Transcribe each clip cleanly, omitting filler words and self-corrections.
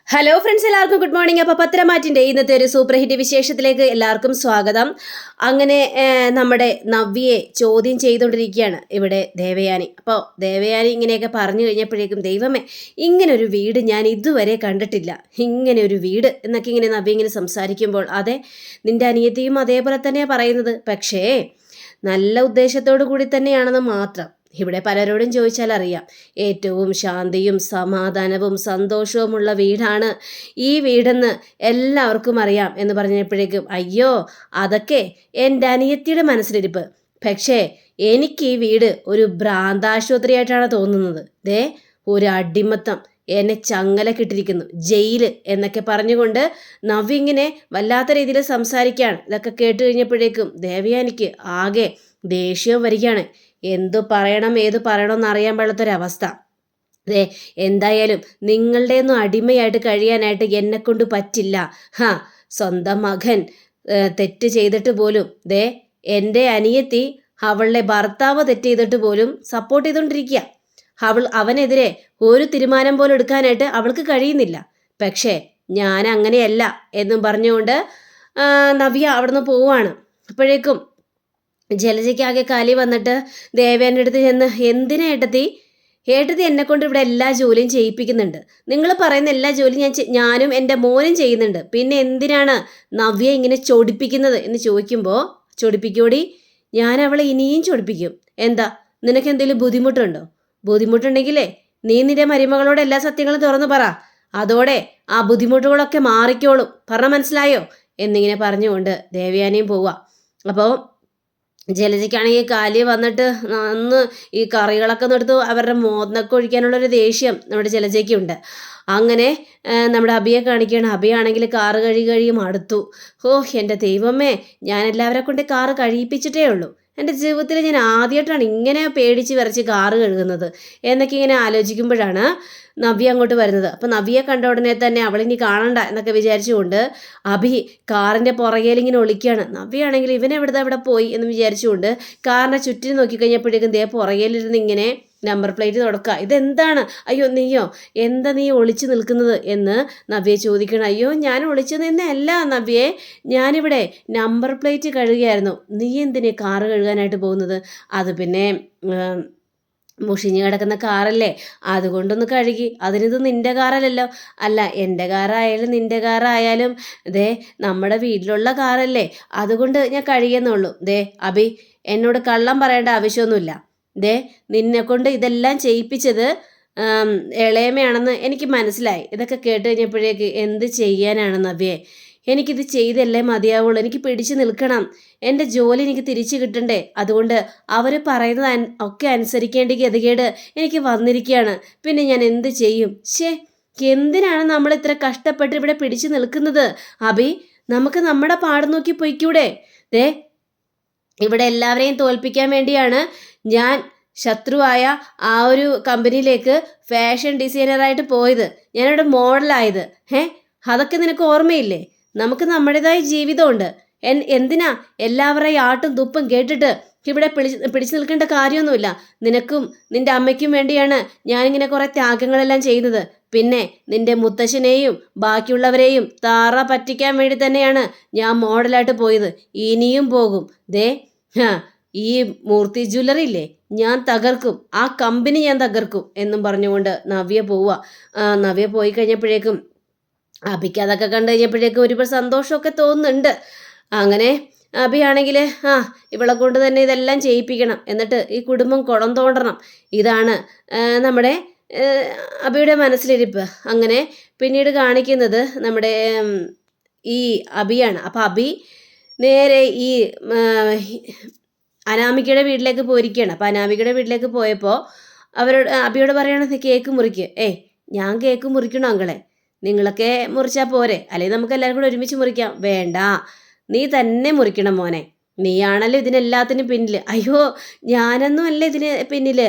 Hello friends, എല്ലാവർക്കും good morning. അപ്പോൾ പത്രമാറ്റിൻ്റെ ഇന്നത്തെ ഒരു സൂപ്പർ ഹിറ്റ് വിശേഷത്തിലേക്ക് എല്ലാവർക്കും സ്വാഗതം. അങ്ങനെ നമ്മുടെ നവ്യയെ ചോദ്യം ചെയ്തുകൊണ്ടിരിക്കുകയാണ് ഇവിടെ ദേവയാനി. അപ്പോൾ ദേവയാനി ഇങ്ങനെയൊക്കെ പറഞ്ഞു കഴിഞ്ഞപ്പോഴേക്കും, ദൈവമേ, ഇങ്ങനൊരു വീട് ഞാൻ ഇതുവരെ കണ്ടിട്ടില്ല, ഇങ്ങനെ ഒരു വീട് എന്നൊക്കെ ഇങ്ങനെ നവ്യ ഇങ്ങനെ സംസാരിക്കുമ്പോൾ, അതെ, നിൻ്റെ അനിയത്തിയും അതേപോലെ തന്നെയാണ് പറയുന്നത്. പക്ഷേ നല്ല ഉദ്ദേശത്തോടു കൂടി തന്നെയാണെന്ന് മാത്രം. ഇവിടെ പലരോടും ചോദിച്ചാൽ അറിയാം, ഏറ്റവും ശാന്തിയും സമാധാനവും സന്തോഷവുമുള്ള വീടാണ് ഈ വീടെന്ന് എല്ലാവർക്കും അറിയാം എന്ന് പറഞ്ഞപ്പോഴേക്കും, അയ്യോ, അതൊക്കെ എൻ്റെ അനിയത്തിയുടെ മനസ്സിലിരിപ്പ്. പക്ഷേ എനിക്ക് ഈ വീട് ഒരു ഭ്രാന്താശുപത്രിയായിട്ടാണ് തോന്നുന്നത്. ദേ, ഒരു അടിമത്തം, എന്നെ ചങ്ങലക്കിട്ടിരിക്കുന്നു, ജയില് എന്നൊക്കെ പറഞ്ഞുകൊണ്ട് നവ്യ ഇങ്ങനെ വല്ലാത്ത രീതിയിൽ സംസാരിക്കുകയാണ്. ഇതൊക്കെ കേട്ട് കഴിഞ്ഞപ്പോഴേക്കും ദേവയാനിക്ക് ആകെ ദേഷ്യം വരികയാണ്. എന്തു പറയണം ഏത് പറയണമെന്ന് അറിയാൻ പാടാത്തൊരവസ്ഥ. അതെ, എന്തായാലും നിങ്ങളുടെ ഒന്നും അടിമയായിട്ട് കഴിയാനായിട്ട് എന്നെക്കൊണ്ട് പറ്റില്ല. സ്വന്തം മകൻ തെറ്റ് ചെയ്തിട്ട് പോലും ദേ എൻ്റെ അനിയത്തി അവളുടെ ഭർത്താവ് തെറ്റ് ചെയ്തിട്ട് പോലും സപ്പോർട്ട് ചെയ്തുകൊണ്ടിരിക്കുക. അവനെതിരെ ഒരു തീരുമാനം പോലും എടുക്കാനായിട്ട് അവൾക്ക് കഴിയുന്നില്ല. പക്ഷേ ഞാൻ അങ്ങനെയല്ല എന്നും പറഞ്ഞുകൊണ്ട് നവ്യ അവിടുന്ന് പോവുകയാണ്. അപ്പോഴേക്കും ജലജയ്ക്കാകെ കലി വന്നിട്ട് ദേവേൻ്റെ അടുത്ത് ചെന്ന്, എന്തിനാ ഏട്ടത്തി എന്നെക്കൊണ്ട് ഇവിടെ എല്ലാ ജോലിയും ചെയ്യിപ്പിക്കുന്നുണ്ട്, നിങ്ങൾ പറയുന്ന എല്ലാ ജോലിയും ഞാനും എൻ്റെ മോനും ചെയ്യുന്നുണ്ട്, പിന്നെ എന്തിനാണ് നവ്യ ഇങ്ങനെ ചൊടിപ്പിക്കുന്നത് എന്ന് ചോദിക്കുമ്പോൾ, ചൊടിപ്പിക്കോടി, ഞാൻ അവളെ ഇനിയും ചൊടിപ്പിക്കും. എന്താ, നിനക്ക് എന്തെങ്കിലും ബുദ്ധിമുട്ടുണ്ടോ? ബുദ്ധിമുട്ടുണ്ടെങ്കിലേ നീ നിന്റെ മരുമകളോട് എല്ലാ സത്യങ്ങളും തുറന്നു പറ, അതോടെ ആ ബുദ്ധിമുട്ടുകളൊക്കെ മാറിക്കോളും, പറഞ്ഞ മനസ്സിലായോ എന്നിങ്ങനെ പറഞ്ഞുകൊണ്ട് ദേവയാനിയും പോവുക. അപ്പോൾ ജലജയ്ക്കാണെങ്കിൽ കാലി വന്നിട്ട് അന്ന് ഈ കറികളൊക്കെ എടുത്ത് അവരുടെ മോന്നൊക്കെ ഒഴിക്കാനുള്ളൊരു ദേഷ്യം നമ്മുടെ ജലജയ്ക്കുണ്ട്. അങ്ങനെ നമ്മുടെ അബിയെ കാണിക്കുകയാണ്. അബിയാണെങ്കിൽ കാറ് കഴിയും അടുത്തു. എൻ്റെ ദൈവമേ, ഞാൻ എല്ലാവരെ കൊണ്ട് കാറ് കഴിയിപ്പിച്ചിട്ടേ ഉള്ളൂ. എൻ്റെ ജീവിതത്തിൽ ഞാൻ ആദ്യമായിട്ടാണ് ഇങ്ങനെ പേടിച്ച് വിറച്ച് കാറ് കഴുകുന്നത് എന്നൊക്കെ ഇങ്ങനെ ആലോചിക്കുമ്പോഴാണ് നവ്യ അങ്ങോട്ട് വരുന്നത്. അപ്പം നവ്യയെ കണ്ട ഉടനെ തന്നെ അവളിനി കാണണ്ട എന്നൊക്കെ വിചാരിച്ചുകൊണ്ട് അഭി കാറിൻ്റെ പുറകേലിങ്ങനെ ഒളിക്കുകയാണ്. നവ്യയാണെങ്കിൽ ഇവിടെ പോയി എന്ന് വിചാരിച്ചുകൊണ്ട് കാറിനെ ചുറ്റിനും നോക്കിക്കഴിഞ്ഞപ്പോഴേക്കും ദേ പുറകേലിരുന്ന് ഇങ്ങനെ നമ്പർ പ്ലേറ്റ് തുടക്കുക. ഇതെന്താണ്? അയ്യോ, നീയോ, എന്താ നീ ഒളിച്ചു നിൽക്കുന്നത് എന്ന് നവ്യെ ചോദിക്കണം. അയ്യോ, ഞാൻ ഒളിച്ചു നിന്നല്ല നവ്യെ, ഞാനിവിടെ നമ്പർ പ്ലേറ്റ് കഴുകുകയായിരുന്നു. നീ എന്തിനെ കാറ് കഴുകാനായിട്ട് പോകുന്നത്? അത് പിന്നെ മുഷിഞ്ഞ് കിടക്കുന്ന കാറല്ലേ, അതുകൊണ്ടൊന്ന് കഴുകി. അതിനിത് നിൻ്റെ കാറല്ലല്ലോ. അല്ല, എൻ്റെ കാറായാലും നിൻ്റെ കാറായാലും ദേ നമ്മുടെ വീട്ടിലുള്ള കാറല്ലേ, അതുകൊണ്ട് ഞാൻ കഴുകിയെന്നുള്ളൂ. ദേ അബി, എന്നോട് കള്ളം പറയേണ്ട ആവശ്യമൊന്നുമില്ല. ദേ, നിന്നെ കൊണ്ട് ഇതെല്ലാം ചെയ്യിപ്പിച്ചത് ഇളയമയാണെന്ന് എനിക്ക് മനസ്സിലായി. ഇതൊക്കെ കേട്ട് കഴിഞ്ഞപ്പോഴേക്ക് എന്ത് ചെയ്യാനാണ് നവ്യെ, എനിക്കിത് ചെയ്തല്ലേ മതിയാവുള്ളൂ. എനിക്ക് പിടിച്ചു നിൽക്കണം, എൻ്റെ ജോലി എനിക്ക് തിരിച്ചു കിട്ടണ്ടേ. അതുകൊണ്ട് അവർ പറയുന്നത് ഒക്കെ അനുസരിക്കേണ്ട ഗതികേട് എനിക്ക് വന്നിരിക്കുകയാണ്. പിന്നെ ഞാൻ എന്ത് ചെയ്യും? എന്തിനാണ് നമ്മൾ ഇത്ര കഷ്ടപ്പെട്ട് ഇവിടെ പിടിച്ചു നിൽക്കുന്നത്? അബി, നമുക്ക് നമ്മുടെ പാട് നോക്കി പൊയ്ക്കൂടെ? ദേ, ഇവിടെ എല്ലാവരെയും തോൽപ്പിക്കാൻ വേണ്ടിയാണ് ഞാൻ ശത്രുവായ ആ ഒരു കമ്പനിയിലേക്ക് ഫാഷൻ ഡിസൈനറായിട്ട് പോയത്, ഞാനിവിടെ മോഡലായത്. അതൊക്കെ നിനക്ക് ഓർമ്മയില്ലേ? നമുക്ക് നമ്മുടേതായ ജീവിതമുണ്ട്. എന്തിനാ എല്ലാവരുടെയും ആട്ടും തുപ്പും കേട്ടിട്ട് ഇവിടെ പിടിച്ചു നിൽക്കേണ്ട കാര്യമൊന്നുമില്ല. നിനക്കും നിൻ്റെ അമ്മയ്ക്കും വേണ്ടിയാണ് ഞാനിങ്ങനെ കുറേ ത്യാഗങ്ങളെല്ലാം ചെയ്യുന്നത്. പിന്നെ നിൻ്റെ മുത്തശ്ശനെയും ബാക്കിയുള്ളവരെയും താറ പറ്റിക്കാൻ വേണ്ടി തന്നെയാണ് ഞാൻ മോഡലായിട്ട് പോയത്, ഇനിയും പോകും. ദേ, ഈ മൂർത്തി ജ്വല്ലറി ഇല്ലേ, ഞാൻ തകർക്കും, ആ കമ്പനി ഞാൻ തകർക്കും എന്നും പറഞ്ഞുകൊണ്ട് നവ്യ പോവുക. നവ്യ പോയി കഴിഞ്ഞപ്പോഴേക്കും അബിക്ക് അതൊക്കെ കണ്ടു കഴിഞ്ഞപ്പോഴേക്കും ഒരുപാട് സന്തോഷമൊക്കെ തോന്നുന്നുണ്ട്. അങ്ങനെ അബിയാണെങ്കിൽ ഇവളെ കൊണ്ട് തന്നെ ഇതെല്ലാം ചെയ്യിപ്പിക്കണം, എന്നിട്ട് ഈ കുടുംബം കുളം തോണ്ടണം, ഇതാണ് നമ്മുടെ അബിയുടെ മനസ്സിലിരിപ്പ്. അങ്ങനെ പിന്നീട് കാണിക്കുന്നത് നമ്മുടെ ഈ അബിയാണ്. അപ്പം അബി നേരെ ഈ അനാമികയുടെ വീട്ടിലേക്ക് പോയിരിക്കുകയാണ്. അപ്പം അനാമികയുടെ വീട്ടിലേക്ക് പോയപ്പോൾ അബിയോട് പറയണത്, കേക്ക് മുറിക്ക്. ഞാൻ കേക്ക് മുറിക്കണോ അങ്കളെ? നിങ്ങളൊക്കെ മുറിച്ചാൽ പോരെ, അല്ലെങ്കിൽ നമുക്ക് എല്ലാവരും കൂടെ ഒരുമിച്ച് മുറിക്കാം. വേണ്ട, നീ തന്നെ മുറിക്കണം മോനെ, നീയാണല്ലോ ഇതിനെല്ലാത്തിനും പിന്നിൽ. അയ്യോ, ഞാനൊന്നും അല്ല ഇതിന് പിന്നിൽ,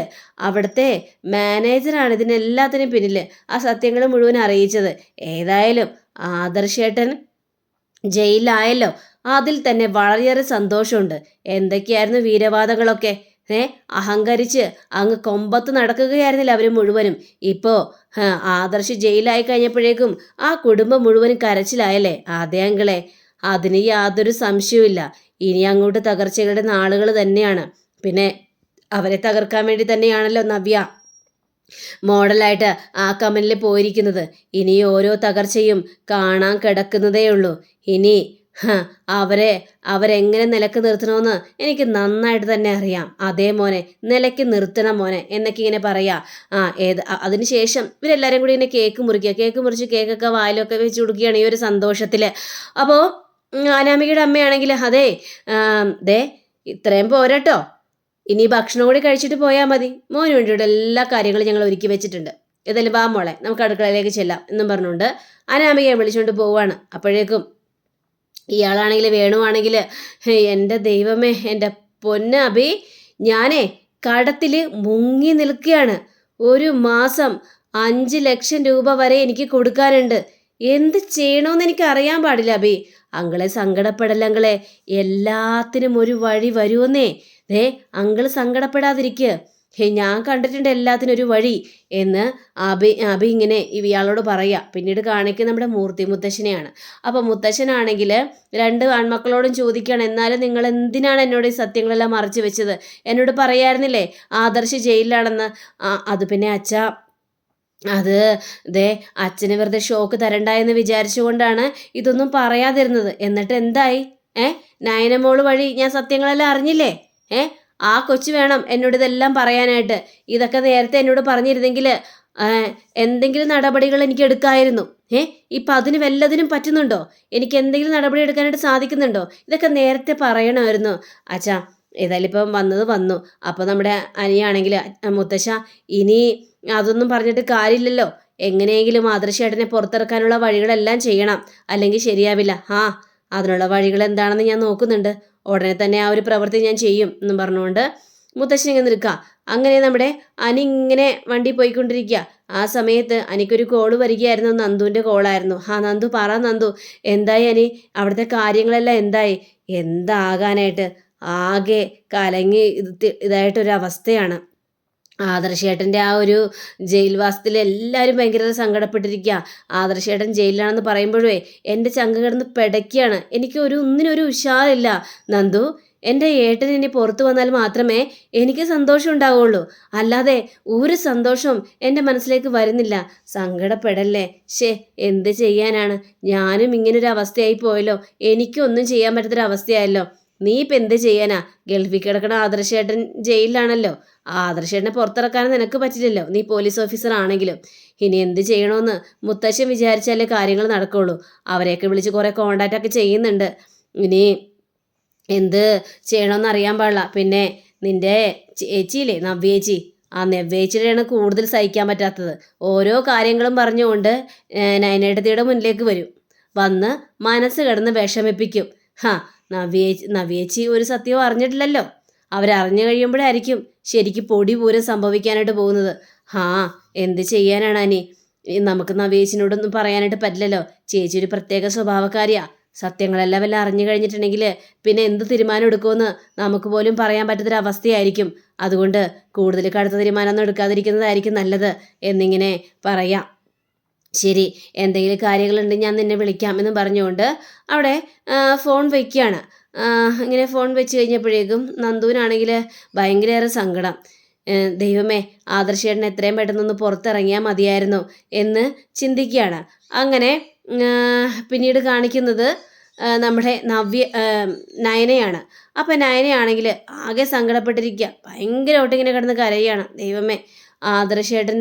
അവിടുത്തെ മാനേജറാണ് ഇതിനെല്ലാത്തിനും പിന്നിൽ ആ സത്യങ്ങൾ മുഴുവൻ അറിയിച്ചത്. ഏതായാലും ആദർശേട്ടൻ ജയിലിലായല്ലോ, അതിൽ തന്നെ വളരെയേറെ സന്തോഷമുണ്ട്. എന്തൊക്കെയായിരുന്നു വീരവാദങ്ങളൊക്കെ, അഹങ്കരിച്ച് അങ്ങ് കൊമ്പത്ത് നടക്കുകയായിരുന്നില്ല അവർ മുഴുവനും. ഇപ്പോൾ ആദർശ് ജയിലായി കഴിഞ്ഞപ്പോഴേക്കും ആ കുടുംബം മുഴുവനും കരച്ചിലായല്ലേ? അതേ അങ്കിളെ, അതിന് യാതൊരു സംശയവുമില്ല. ഇനി അങ്ങോട്ട് തകർച്ചകളുടെ നാളുകൾ തന്നെയാണ്. പിന്നെ അവരെ തകർക്കാൻ വേണ്ടി തന്നെയാണല്ലോ നവ്യ മോഡലായിട്ട് ആ കമ്പനിയിൽ പോയിരിക്കുന്നത്. ഇനി ഓരോ തകർച്ചയും കാണാൻ കിടക്കുന്നതേ ഉള്ളൂ. ഇനി അവരെങ്ങനെ നിലക്ക് നിർത്തണമെന്ന് എനിക്ക് നന്നായിട്ട് തന്നെ അറിയാം. അതേ മോനെ, നിലയ്ക്ക് നിർത്തണം മോനെ എന്നൊക്കെ ഇങ്ങനെ പറയാ. അതിനുശേഷം ഇവരെല്ലാവരും കൂടി ഇങ്ങനെ കേക്ക് മുറിച്ച് കേക്കൊക്കെ വായിലൊക്കെ വെച്ച് കൊടുക്കുകയാണ് ഈ ഒരു സന്തോഷത്തിൽ. അപ്പോൾ അനാമികയുടെ അമ്മയാണെങ്കിൽ അതേ ദേ ഇത്രയും പോരട്ടോ, ഇനി ഭക്ഷണം കൂടി കഴിച്ചിട്ട് പോയാൽ മതി. മോന് വേണ്ടിയിട്ട് എല്ലാ കാര്യങ്ങളും ഞങ്ങൾ ഒരുക്കി വെച്ചിട്ടുണ്ട്. ഏതായാലും വാ മോളെ, നമുക്ക് അടുക്കളയിലേക്ക് ചെല്ലാം എന്നും പറഞ്ഞുകൊണ്ട് അനാമികയെ വിളിച്ചുകൊണ്ട് പോവാണ്. അപ്പോഴേക്കും ഇയാളാണെങ്കിൽ വേണുവാണെങ്കിൽ എൻ്റെ ദൈവമേ, എൻ്റെ പൊന്നബി, ഞാനേ കടത്തിൽ മുങ്ങി നിൽക്കുകയാണ്. ഒരു മാസം 5 ലക്ഷം രൂപ വരെ എനിക്ക് കൊടുക്കാനുണ്ട്. എന്ത് ചെയ്യണമെന്ന് എനിക്ക് അറിയാൻ പാടില്ല അബി. അങ്കളെ സങ്കടപ്പെടല്ല അങ്കളെ, എല്ലാത്തിനും ഒരു വഴി വരുമെന്നേ. അങ്കിള് സങ്കടപ്പെടാതിരിക്കുക. ഞാൻ കണ്ടിട്ടുണ്ട് എല്ലാത്തിനും ഒരു വഴി എന്ന് അബി ഇങ്ങനെ ഇയാളോട് പറയാ. പിന്നീട് കാണിക്കുന്ന നമ്മുടെ മൂർത്തി മുത്തശ്ശനെയാണ്. അപ്പോൾ മുത്തശ്ശനാണെങ്കിൽ 2 ആൺമക്കളോടും ചോദിക്കുകയാണ്, എന്നാലും നിങ്ങൾ എന്തിനാണ് എന്നോട് ഈ സത്യങ്ങളെല്ലാം മറച്ചു വെച്ചത്? എന്നോട് പറയായിരുന്നില്ലേ ആദർശ് ജയിലിലാണെന്ന്? അത് പിന്നെ അച്ഛാ, അത് അച്ഛന് വെറുതെ ഷോക്ക് തരണ്ടായെന്ന് വിചാരിച്ചുകൊണ്ടാണ് ഇതൊന്നും പറയാതിരുന്നത്. എന്നിട്ട് എന്തായി? നയനമോള് വഴി ഞാൻ സത്യങ്ങളെല്ലാം അറിഞ്ഞില്ലേ? ആ കൊച്ചു വേണം എന്നോട് ഇതെല്ലാം പറയാനായിട്ട്. ഇതൊക്കെ നേരത്തെ എന്നോട് പറഞ്ഞിരുന്നെങ്കിൽ എന്തെങ്കിലും നടപടികൾ എനിക്ക് എടുക്കായിരുന്നു. ഇപ്പം അതിന് വല്ലതിനും പറ്റുന്നുണ്ടോ? എനിക്ക് എന്തെങ്കിലും നടപടി എടുക്കാനായിട്ട് സാധിക്കുന്നുണ്ടോ? ഇതൊക്കെ നേരത്തെ പറയണമായിരുന്നു അച്ഛാ. ഏതായാലും ഇപ്പം വന്നു. അപ്പോൾ നമ്മുടെ അനിയാണെങ്കിൽ, മുത്തശ്ശ ഇനി അതൊന്നും പറഞ്ഞിട്ട് കാര്യമില്ലല്ലോ. എങ്ങനെയെങ്കിലും ആദർശേട്ടനെ പുറത്തിറക്കാനുള്ള വഴികളെല്ലാം ചെയ്യണം, അല്ലെങ്കിൽ ശരിയാവില്ല. അതിനുള്ള വഴികൾ എന്താണെന്ന് ഞാൻ നോക്കുന്നുണ്ട്. ഉടനെ തന്നെ ആ ഒരു പ്രവൃത്തി ഞാൻ ചെയ്യും എന്നും പറഞ്ഞുകൊണ്ട് മുത്തശ്ശൻ ഇങ്ങനെ നിൽക്കുക. അങ്ങനെ നമ്മുടെ അനി ഇങ്ങനെ വണ്ടി പോയിക്കൊണ്ടിരിക്കുക. ആ സമയത്ത് അനിക്കൊരു കോള് വരികയായിരുന്നു. നന്ദുവിൻ്റെ കോളായിരുന്നു. നന്ദു പറ നന്ദു, എന്തായി അനി? അവിടുത്തെ കാര്യങ്ങളെല്ലാം എന്തായി? എന്താകാനായിട്ട്, ആകെ കലങ്ങി ഇതായിട്ടൊരവസ്ഥയാണ്. ആദർശേട്ടൻ്റെ ആ ഒരു ജയിൽവാസത്തിൽ എല്ലാവരും ഭയങ്കര സങ്കടപ്പെട്ടിരിക്കുക. ആദർശേട്ടൻ ജയിലിലാണെന്ന് പറയുമ്പോഴേ എൻ്റെ ചങ്ക് കിടന്ന് പിടയ്ക്കുകയാണ്. എനിക്ക് ഒന്നിനൊരു ഉഷാറില്ല നന്ദു. എൻ്റെ ഏട്ടൻ ഇനി പുറത്തു വന്നാൽ മാത്രമേ എനിക്ക് സന്തോഷം ഉണ്ടാവുള്ളൂ. അല്ലാതെ ഒരു സന്തോഷം എൻ്റെ മനസ്സിലേക്ക് വരുന്നില്ല. സങ്കടപ്പെടല്ലേ. എന്ത് ചെയ്യാനാണ്? ഞാനും ഇങ്ങനൊരു അവസ്ഥയായി പോയല്ലോ. എനിക്കൊന്നും ചെയ്യാൻ പറ്റാത്തൊരവസ്ഥയായല്ലോ. നീ ഇപ്പം എന്ത് ചെയ്യാനാ? ഗൾഫിൽ കിടക്കണ ആദർശേട്ടൻ ജയിലിലാണല്ലോ. ആദർശേട്ടനെ പുറത്തിറക്കാനും നിനക്ക് പറ്റില്ലല്ലോ, നീ പോലീസ് ഓഫീസർ ആണെങ്കിലും. ഇനി എന്ത് ചെയ്യണമെന്ന് മുത്തശ്ശൻ വിചാരിച്ചാലേ കാര്യങ്ങൾ നടക്കുള്ളൂ. അവരെയൊക്കെ വിളിച്ച് കുറേ കോണ്ടാക്റ്റൊക്കെ ചെയ്യുന്നുണ്ട്. ഇനി എന്ത് ചെയ്യണമെന്ന് അറിയാൻ പാടില്ല. പിന്നെ നിൻ്റെ ചേച്ചിയില്ലേ നവ്യേച്ചി, ആ നവ്യേച്ചിയുടെയാണ് കൂടുതൽ സഹിക്കാൻ പറ്റാത്തത്. ഓരോ കാര്യങ്ങളും പറഞ്ഞുകൊണ്ട് നയനേട്ടത്തിയുടെ മുന്നിലേക്ക് വന്ന് മനസ്സ് കിടന്ന് വിഷമിപ്പിക്കും. നവ്യേച്ചി ഒരു സത്യവും അറിഞ്ഞിട്ടില്ലല്ലോ. അവരറിഞ്ഞു കഴിയുമ്പോഴായിരിക്കും ശരിക്കും പൊടി പൂരം സംഭവിക്കാനായിട്ട് പോകുന്നത്. എന്ത് ചെയ്യാനാണ് അനി? നമുക്ക് നവ്യേച്ചിനോടൊന്നും പറയാനായിട്ട് പറ്റില്ലല്ലോ. ചേച്ചി ഒരു പ്രത്യേക സ്വഭാവക്കാരിയാ. സത്യങ്ങളെല്ലാം വല്ല അറിഞ്ഞു കഴിഞ്ഞിട്ടുണ്ടെങ്കിൽ പിന്നെ എന്ത് തീരുമാനം എടുക്കുമെന്ന് നമുക്ക് പോലും പറയാൻ പറ്റാത്തൊരവസ്ഥയായിരിക്കും. അതുകൊണ്ട് കൂടുതൽ കടുത്ത തീരുമാനമൊന്നും എടുക്കാതിരിക്കുന്നതായിരിക്കും നല്ലത് എന്നിങ്ങനെ പറയാം. ശരി, എന്തെങ്കിലും കാര്യങ്ങളുണ്ടെങ്കിൽ ഞാൻ നിന്നെ വിളിക്കാം എന്നും പറഞ്ഞുകൊണ്ട് അവിടെ ഫോൺ വയ്ക്കുകയാണ്. ഇങ്ങനെ ഫോൺ വെച്ച് കഴിഞ്ഞപ്പോഴേക്കും നന്ദുവിനാണെങ്കിൽ ഭയങ്കരേറെ സങ്കടം. ദൈവമേ, ആദർശേട്ടൻ എത്രയും പെട്ടെന്നൊന്ന് പുറത്തിറങ്ങിയാൽ മതിയായിരുന്നു എന്ന് ചിന്തിക്കുകയാണ്. അങ്ങനെ പിന്നീട് കാണിക്കുന്നത് നമ്മുടെ നയനയാണ്. അപ്പം നയനയാണെങ്കിൽ ആകെ സങ്കടപ്പെട്ടിരിക്കുക. ഭയങ്കരമായിട്ട് ഇങ്ങനെ കിടന്ന് കരയുകയാണ്. ദൈവമേ, ആദർശേട്ടൻ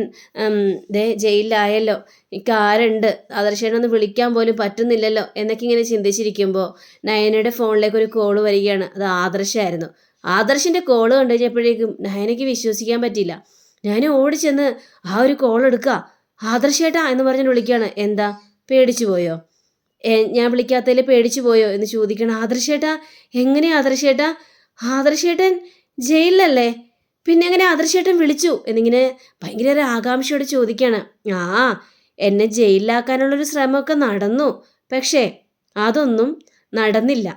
ജയിലിലായല്ലോ, എനിക്ക് ആരുണ്ട്? ആദർശേട്ടൻ ഒന്ന് വിളിക്കാൻ പോലും പറ്റുന്നില്ലല്ലോ എന്നൊക്കെ ഇങ്ങനെ ചിന്തിച്ചിരിക്കുമ്പോൾ നയനയുടെ ഫോണിലേക്ക് ഒരു കോള് വരികയാണ്. അത് ആദർശമായിരുന്നു. ആദർശിൻ്റെ കോള് കണ്ടു കഴിഞ്ഞപ്പോഴേക്കും നയനയ്ക്ക് വിശ്വസിക്കാൻ പറ്റിയില്ല. ഞാൻ ഓടിച്ചെന്ന് ആ ഒരു കോൾ എടുക്കുക. ആദർശേട്ടാ എന്ന് പറഞ്ഞ് വിളിക്കുകയാണ്. എന്താ, പേടിച്ചു പോയോ? ഞാൻ വിളിക്കാത്തതിൽ പേടിച്ചു പോയോ എന്ന് ചോദിക്കണം. ആദർശേട്ടാ, എങ്ങനെയാ ആദർശേട്ടാ? ആദർശേട്ടൻ ജയിലിലല്ലേ? പിന്നെ എങ്ങനെ ആദർശേട്ടൻ വിളിച്ചു എന്നിങ്ങനെ ഭയങ്കര ആകാംക്ഷയോട് ചോദിക്കുകയാണ്. എന്നെ ജയിലിലാക്കാനുള്ളൊരു ശ്രമമൊക്കെ നടന്നു, പക്ഷേ അതൊന്നും നടന്നില്ല.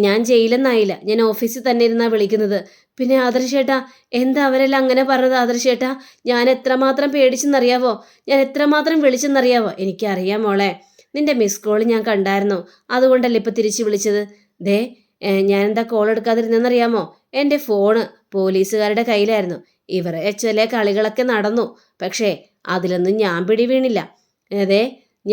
ഞാൻ ജയിലെന്നായില്ല, ഞാൻ ഓഫീസിൽ തന്നെ ഇരുന്നാ വിളിക്കുന്നത്. പിന്നെ ആദർശേട്ടാ, എന്താ അവരെല്ലാം അങ്ങനെ പറഞ്ഞത് ആദർശേട്ടാ? ഞാൻ എത്രമാത്രം പേടിച്ചെന്നറിയാവോ? ഞാൻ എത്രമാത്രം വിളിച്ചെന്നറിയാവോ? എനിക്കറിയാം മോളെ, നിന്റെ മിസ് കോൾ ഞാൻ കണ്ടായിരുന്നു, അതുകൊണ്ടല്ലേ ഇപ്പം തിരിച്ച് വിളിച്ചത്. ദേ ഞാൻ എന്താ കോൾ എടുക്കാതിരുന്നെന്നറിയാമോ? എൻ്റെ ഫോണ് പോലീസുകാരുടെ കയ്യിലായിരുന്നു. ഇവരെ ചില കളികളൊക്കെ നടന്നു, പക്ഷേ അതിലൊന്നും ഞാൻ പിടി വീണില്ല. അതെ,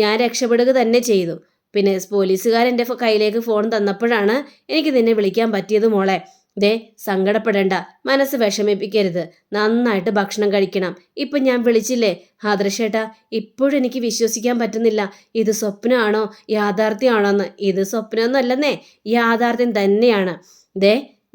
ഞാൻ രക്ഷപ്പെടുക തന്നെ ചെയ്തു. പിന്നെ പോലീസുകാരെൻ്റെ കയ്യിലേക്ക് ഫോൺ തന്നപ്പോഴാണ് എനിക്ക് നിന്നെ വിളിക്കാൻ പറ്റിയത് മോളെ. ദേ സങ്കടപ്പെടേണ്ട, മനസ്സ് വിഷമിപ്പിക്കരുത്, നന്നായിട്ട് ഭക്ഷണം കഴിക്കണം. ഇപ്പം ഞാൻ വിളിച്ചില്ലേ ആദർശേട്ടാ, ഇപ്പോഴും എനിക്ക് വിശ്വസിക്കാൻ പറ്റുന്നില്ല, ഇത് സ്വപ്നമാണോ യാഥാർത്ഥ്യമാണോന്ന്. ഇത് സ്വപ്നമൊന്നുമല്ലെന്നേ, യാഥാർത്ഥ്യം തന്നെയാണ്. ദേ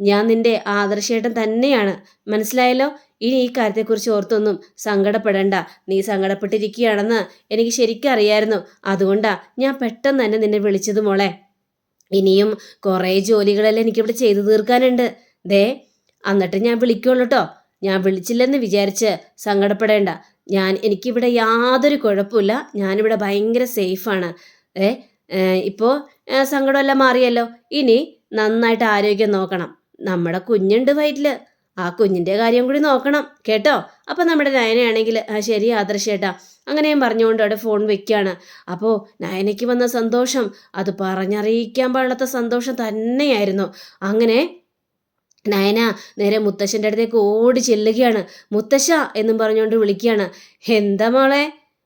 ഞാൻ നിന്റെ ആദർശേട്ടൻ തന്നെയാണ്, മനസ്സിലായല്ലോ. ഇനി ഈ കാര്യത്തെക്കുറിച്ച് ഓർത്തൊന്നും സങ്കടപ്പെടണ്ട. നീ സങ്കടപ്പെട്ടിരിക്കുകയാണെന്ന് എനിക്ക് ശരിക്കും അറിയായിരുന്നു, അതുകൊണ്ടാ ഞാൻ പെട്ടെന്ന് തന്നെ നിന്നെ വിളിച്ചത് മോളെ. ഇനിയും കുറേ ജോലികളെല്ലാം എനിക്കിവിടെ ചെയ്തു തീർക്കാനുണ്ട്. ദേ എന്നിട്ട് ഞാൻ വിളിക്കുള്ളൂ കേട്ടോ. ഞാൻ വിളിച്ചില്ലെന്ന് വിചാരിച്ച് സങ്കടപ്പെടേണ്ട. എനിക്കിവിടെ യാതൊരു കുഴപ്പമില്ല, ഞാനിവിടെ ഭയങ്കര സേഫാണ്. ഇപ്പോൾ സങ്കടമെല്ലാം മാറിയല്ലോ. ഇനി നന്നായിട്ട് ആരോഗ്യം നോക്കണം. നമ്മുടെ കുഞ്ഞുണ്ട് വയറ്റിൽ, ആ കുഞ്ഞിൻ്റെ കാര്യം കൂടി നോക്കണം കേട്ടോ. അപ്പം നമ്മുടെ നയനയാണെങ്കിൽ ശരി ആദർശേട്ടാ, അങ്ങനെയും പറഞ്ഞുകൊണ്ട് അവിടെ ഫോൺ വെക്കുകയാണ്. അപ്പോൾ നയനയ്ക്ക് വന്ന സന്തോഷം അത് പറഞ്ഞറിയിക്കാൻ പാടില്ലാത്ത സന്തോഷം തന്നെയായിരുന്നു. അങ്ങനെ നയന നേരെ മുത്തശ്ശൻ്റെ അടുത്തേക്ക് ഓടി ചെല്ലുകയാണ്. മുത്തശ്ശ എന്നും പറഞ്ഞുകൊണ്ട് വിളിക്കുകയാണ്. എന്താ മോളെ,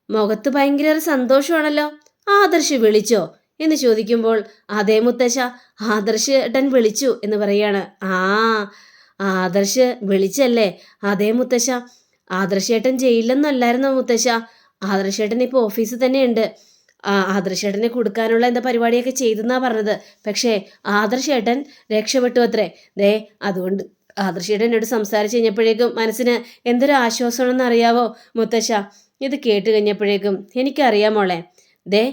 മുഖത്ത് ഭയങ്കര ഒരു സന്തോഷമാണല്ലോ. ആദർശ് വിളിച്ചോ എന്ന് ചോദിക്കുമ്പോൾ അതേ മുത്തശ്ശ, ആദർശ് ഏട്ടൻ വിളിച്ചു എന്ന് പറയാണ്. ആദർശ് വിളിച്ചല്ലേ? അതേ മുത്തശ്ശ, ആദർശേട്ടൻ ജയിലിലൊന്നല്ലായിരുന്നോ മുത്തശ്ശ? ആദർശേട്ടൻ ഇപ്പോൾ ഓഫീസിൽ തന്നെയുണ്ട്. ആദർശേട്ടനെ കൊടുക്കാനുള്ള എന്താ പരിപാടിയൊക്കെ ചെയ്തെന്നാ പറഞ്ഞത്. പക്ഷേ ആദർശേട്ടൻ രക്ഷപ്പെട്ടു അത്രേ. ദേ അതുകൊണ്ട് ആദർശേട്ടൻ എന്നോട് സംസാരിച്ച് കഴിഞ്ഞപ്പോഴേക്കും മനസ്സിന് എന്തൊരു ആശ്വാസമാണെന്ന് അറിയാവോ മുത്തശ്ശ? ഇത് കേട്ട് കഴിഞ്ഞപ്പോഴേക്കും എനിക്കറിയാം മോളെ. ദേ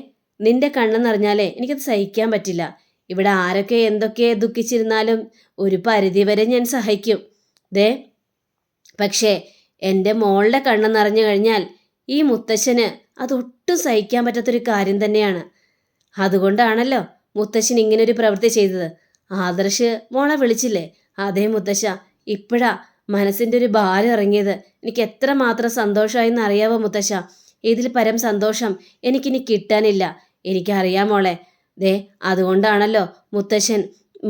നിന്റെ കണ്ണെന്നറിഞ്ഞാലേ എനിക്കത് സഹിക്കാൻ പറ്റില്ല. ഇവിടെ ആരൊക്കെ എന്തൊക്കെ ദുഃഖിച്ചിരുന്നാലും ഒരു പരിധിവരെ ഞാൻ സഹിക്കും. ദേ പക്ഷേ എൻ്റെ മോളുടെ കണ്ണെന്നറിഞ്ഞു കഴിഞ്ഞാൽ ഈ മുത്തശ്ശന് അതൊട്ടും സഹിക്കാൻ പറ്റാത്തൊരു കാര്യം തന്നെയാണ്. അതുകൊണ്ടാണല്ലോ മുത്തശ്ശൻ ഇങ്ങനൊരു പ്രവൃത്തി ചെയ്തത്. ആദർശ് മോളെ വിളിച്ചില്ലേ? അതേ മുത്തശ്ശ, ഇപ്പോഴാ മനസ്സിൻ്റെ ഒരു ഭാരം ഇറങ്ങിയത്. എനിക്ക് എത്രമാത്രം സന്തോഷമായെന്ന് അറിയാവോ മുത്തശ്ശ? ഇതിൽ പരം സന്തോഷം എനിക്കിനി കിട്ടാനില്ല. എനിക്കറിയാം മോളെ. ദേ അതുകൊണ്ടാണല്ലോ മുത്തശ്ശൻ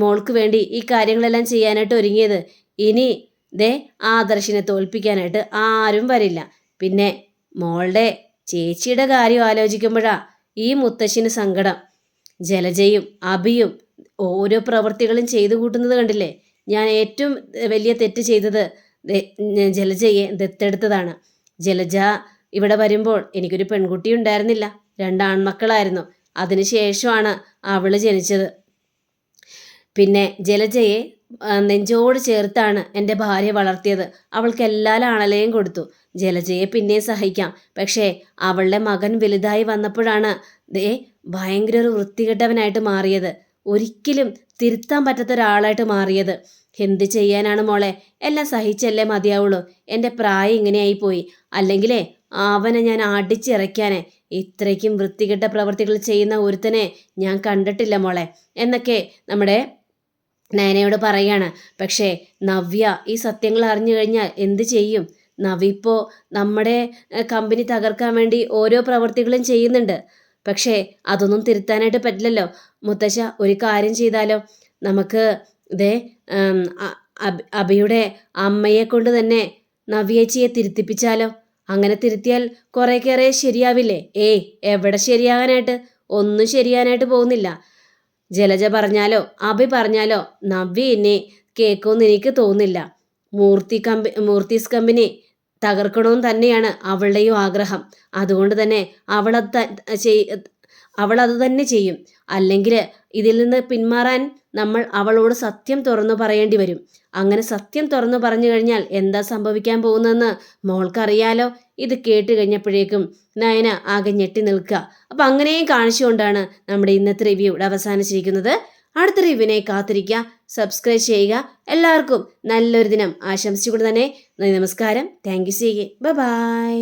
മോൾക്ക് വേണ്ടി ഈ കാര്യങ്ങളെല്ലാം ചെയ്യാനായിട്ട് ഒരുങ്ങിയത്. ഇനി ദേ ആദർശിനെ തോൽപ്പിക്കാനായിട്ട് ആരും വരില്ല. പിന്നെ മോളുടെ ചേച്ചിയുടെ കാര്യം ആലോചിക്കുമ്പോഴാ ഈ മുത്തശ്ശിന് സങ്കടം. ജലജയും അഭിയും ഓരോ പ്രവൃത്തികളും ചെയ്തു കൂട്ടുന്നത് കണ്ടില്ലേ? ഞാൻ ഏറ്റവും വലിയ തെറ്റ് ചെയ്തത് ജലജയെ ദത്തെടുത്തതാണ്. ജലജ ഇവിടെ വരുമ്പോൾ എനിക്കൊരു പെൺകുട്ടി ഉണ്ടായിരുന്നില്ല, 2 ആൺമക്കളായിരുന്നു. അതിനുശേഷമാണ് അവള് ജനിച്ചത്. പിന്നെ ജലജയെ നെഞ്ചോട് ചേർത്താണ് എൻ്റെ ഭാര്യ വളർത്തിയത്. അവൾക്ക് എല്ലാ ലാളനയും കൊടുത്തു. ജലജയെ പിന്നെയും സഹിക്കാം, പക്ഷേ അവളുടെ മകൻ വലുതായി വന്നപ്പോഴാണ് ഭയങ്കര ഒരു വൃത്തികെട്ടവനായിട്ട് മാറിയത്. ഒരിക്കലും തിരുത്താൻ പറ്റാത്ത ഒരാളായിട്ട് മാറിയത്. എന്ത് ചെയ്യാനാണ് മോളെ, എല്ലാം സഹിച്ചല്ലേ മതിയാവുള്ളൂ. എൻ്റെ പ്രായം ഇങ്ങനെയായി പോയി. അല്ലെങ്കിലേ അവനെ ഞാൻ അടിച്ചിറക്കാനെ. ഇത്രയ്ക്കും വൃത്തികെട്ട പ്രവർത്തികൾ ചെയ്യുന്ന ഒരുത്തനെ ഞാൻ കണ്ടിട്ടില്ല മോളെ എന്നൊക്കെ നമ്മുടെ നയനയോട് പറയാണ്. പക്ഷേ നവ്യ ഈ സത്യങ്ങൾ അറിഞ്ഞു കഴിഞ്ഞാൽ എന്ത് ചെയ്യും? നവ്യ ഇപ്പോൾ നമ്മുടെ കമ്പനി തകർക്കാൻ വേണ്ടി ഓരോ പ്രവർത്തികളും ചെയ്യുന്നുണ്ട്. പക്ഷേ അതൊന്നും തിരുത്താനായിട്ട് പറ്റില്ലല്ലോ. മുത്തശ്ശ, ഒരു കാര്യം ചെയ്താലോ? നമുക്ക് അഭിയുടെ അമ്മയെ കൊണ്ട് തന്നെ നവ്യേച്ചിയെ തിരുത്തിപ്പിച്ചാലോ? അങ്ങനെ തിരുത്തിയാൽ കുറേക്കേറെ ശരിയാവില്ലേ? എവിടെ ശരിയാകാനായിട്ട്? ഒന്നും ശരിയാനായിട്ട് പോകുന്നില്ല. ജലജ പറഞ്ഞാലോ അഭി പറഞ്ഞാലോ നവ്യ എന്നെ കേൾക്കുമെന്ന് എനിക്ക് തോന്നുന്നില്ല. മൂർത്തീസ് കമ്പനി തകർക്കണമെന്ന് തന്നെയാണ് അവളുടെയും ആഗ്രഹം. അതുകൊണ്ട് തന്നെ അവളത് തന്നെ ചെയ്യും. അല്ലെങ്കിൽ ഇതിൽ നിന്ന് പിന്മാറാൻ നമ്മൾ അവളോട് സത്യം തുറന്നു പറയേണ്ടി വരും. അങ്ങനെ സത്യം തുറന്നു പറഞ്ഞു കഴിഞ്ഞാൽ എന്താ സംഭവിക്കാൻ പോകുന്നതെന്ന് മോൾക്കറിയാലോ. ഇത് കേട്ട് കഴിഞ്ഞപ്പോഴേക്കും നയന ആകെ ഞെട്ടി നിൽക്കുക. അപ്പം അങ്ങനെയും കാണിച്ചുകൊണ്ടാണ് നമ്മുടെ ഇന്നത്തെ റിവ്യൂ ഇവിടെ അവസാനിച്ചിരിക്കുന്നത്. അടുത്ത റിവ്യൂവിനെ കാത്തിരിക്കുക, സബ്സ്ക്രൈബ് ചെയ്യുക. എല്ലാവർക്കും നല്ലൊരു ദിനം ആശംസിച്ചുകൊണ്ട് തന്നെ നമസ്കാരം. Thank you. ബൈ.